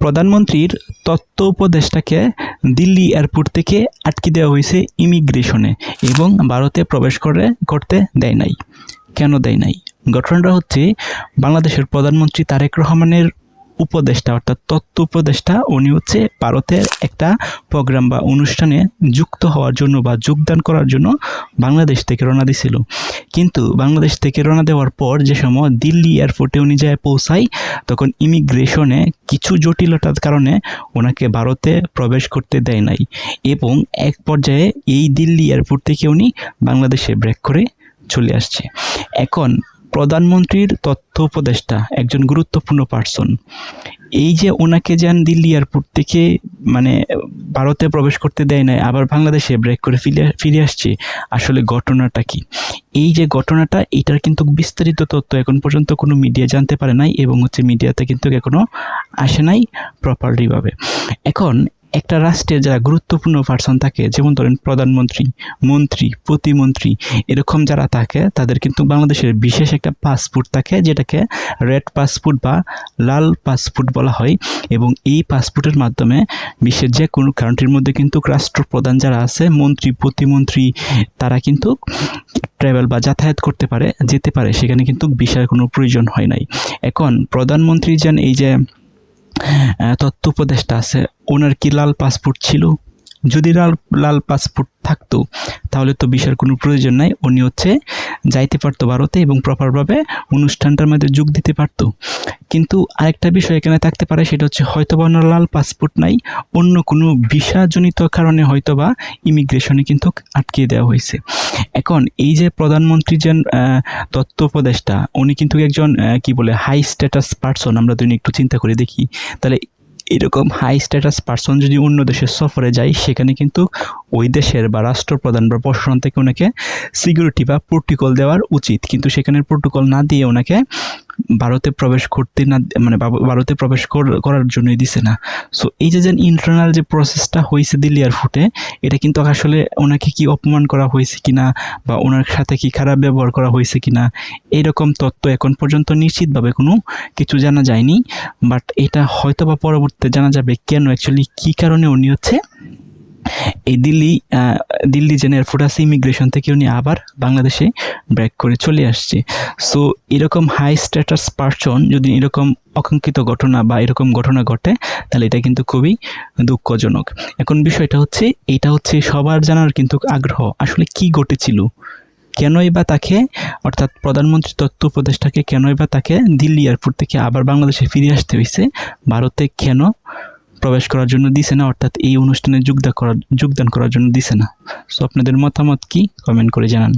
প্রধানমন্ত্রীর তথ্য উপদেষ্টাকে দিল্লি এয়ারপোর্ট থেকে আটকে দেওয়া হয়েছে ইমিগ্রেশনে এবং ভারতে প্রবেশ করতে দেয় নাই। কেন দেয় নাই? ঘটনাটা হচ্ছে বাংলাদেশের প্রধানমন্ত্রী তারেক রহমানের উপদেষ্টা অর্থাৎ তথ্য উপদেষ্টা উনি হচ্ছে ভারতের একটা প্রোগ্রাম বা অনুষ্ঠানে যুক্ত হওয়ার জন্য বা যোগদান করার জন্য বাংলাদেশ থেকে রওনা দিছিল। কিন্তু বাংলাদেশ থেকে রওনা দেওয়ার পর যে সময় দিল্লি এয়ারপোর্টে উনি যায় পৌঁছায় তখন ইমিগ্রেশনে কিছু জটিলতার কারণে ওনাকে ভারতে প্রবেশ করতে দেয় নাই এবং এক পর্যায়ে এই দিল্লি এয়ারপোর্ট থেকে উনি বাংলাদেশে ব্রেক করে চলে আসছে। এখন প্রধানমন্ত্রীর তথ্য উপদেষ্টা একজন গুরুত্বপূর্ণ পার্সন, এই যে ওনাকে যান দিল্লি এয়ারপোর্ট থেকে ভারতে প্রবেশ করতে দেয় নাই আবার বাংলাদেশে ব্রেক করে ফিরে আসছে, আসলে ঘটনাটা কি? এই যে ঘটনাটা এটার কিন্তু বিস্তারিত তথ্য এখন পর্যন্ত কোনো মিডিয়া জানতে পারে নাই এবং মিডিয়াতে কিন্তু এখনো আসে নাই প্রপারলি ভাবে। এখন একটা রাষ্ট্রের যারা গুরুত্বপূর্ণ পার্সন থাকে, যেমন ধরেন প্রধানমন্ত্রী, মন্ত্রী, প্রতিমন্ত্রী, এরকম যারা থাকে তাদের কিন্তু বাংলাদেশের বিশেষ একটা পাসপোর্ট থাকে যেটাকে রেড পাসপোর্ট বা লাল পাসপোর্ট বলা হয় এবং এই পাসপোর্টের মাধ্যমে বিশ্বের যে কোনো কান্ট্রির মধ্যে কিন্তু রাষ্ট্রপ্রধান যারা আছে, মন্ত্রী, প্রতিমন্ত্রী, তারা কিন্তু ট্রাভেল বা যাতায়াত যেতে পারে, সেখানে কিন্তু ভিসার কোনো প্রয়োজন হয় নাই। এখন প্রধানমন্ত্রী যেন এই যে তথ্য উপদেষ্টা আছে, ওনার কি লাল পাসপোর্ট ছিল? যদি লাল পাসপোর্ট থাকতো তাহলে তো ভিসার কোনো প্রয়োজন নাই, উনি যাইতে পারতো ভারতে এবং প্রপারভাবে অনুষ্ঠানটার মধ্যে যোগ দিতে পারতো। কিন্তু আরেকটা বিষয় এখানে থাকতে পারে, সেটা হচ্ছে হয়তোবা ওনার লাল পাসপোর্ট নাই, অন্য কোনো ভিসাজনিত কারণে হয়তোবা ইমিগ্রেশনে কিন্তু আটকে দেওয়া হয়েছে। এখন এই যে প্রধানমন্ত্রী যেন তথ্য উপদেষ্টা, উনি কিন্তু একজন হাই স্ট্যাটাস পার্সন। আমরা যদি একটু চিন্তা করে দেখি তাহলে এরকম হাই স্ট্যাটাস পার্সন যদি অন্য দেশের সফরে যায়, সেখানে কিন্তু ওই দেশের বা রাষ্ট্রপ্রধান বা প্রশাসন থেকে ওনাকে সিকিউরিটি বা প্রোটোকল দেওয়ার উচিত, কিন্তু সেখানে প্রোটোকল না দিয়ে ওনাকে ভারতে প্রবেশ করতে ভারতে প্রবেশ করার জন্যই দিছে না। সো এই যে ইন্টারনাল যে প্রসেসটা হয়েছে দিল্লি এয়ারপোর্টে, এটা কিন্তু আসলে ওনাকে কি অপমান করা হয়েছে কিনা বা ওনার সাথে কি খারাপ ব্যবহার করা হয়েছে কিনা, এইরকম তথ্য এখন পর্যন্ত নিশ্চিতভাবে কোনো কিছু জানা যায়নি। বাট এটা হয়তো বা পরবর্তীতে জানা যাবে কেন অ্যাকচুয়ালি কী কারণে উনি এই দিল্লি যে এয়ারপোর্ট আছে ইমিগ্রেশন থেকে উনি আবার বাংলাদেশে ব্রেক করে চলে আসছে। সো এরকম হাই স্ট্যাটাস পার্সন যদি এরকম অকাঙ্ক্ষিত ঘটনা বা এরকম ঘটনা ঘটে তাহলে এটা কিন্তু খুবই দুঃখজনক। এখন বিষয়টা এটা সবার জানার কিন্তু আগ্রহ, আসলে কি ঘটেছিল, কেনই বা তাকে অর্থাৎ প্রধানমন্ত্রী তথ্য উপদেষ্টাকে কেনই বা তাকে দিল্লি এয়ারপোর্ট থেকে আবার বাংলাদেশে ফিরে আসতে হয়েছে, ভারতে কেন প্রবেশ করার জন্য দিছে না, অর্থাৎ এই অনুষ্ঠানে যোগদান করার জন্য দিছে না। সো আপনাদের মতামত কি, কমেন্ট করে জানান।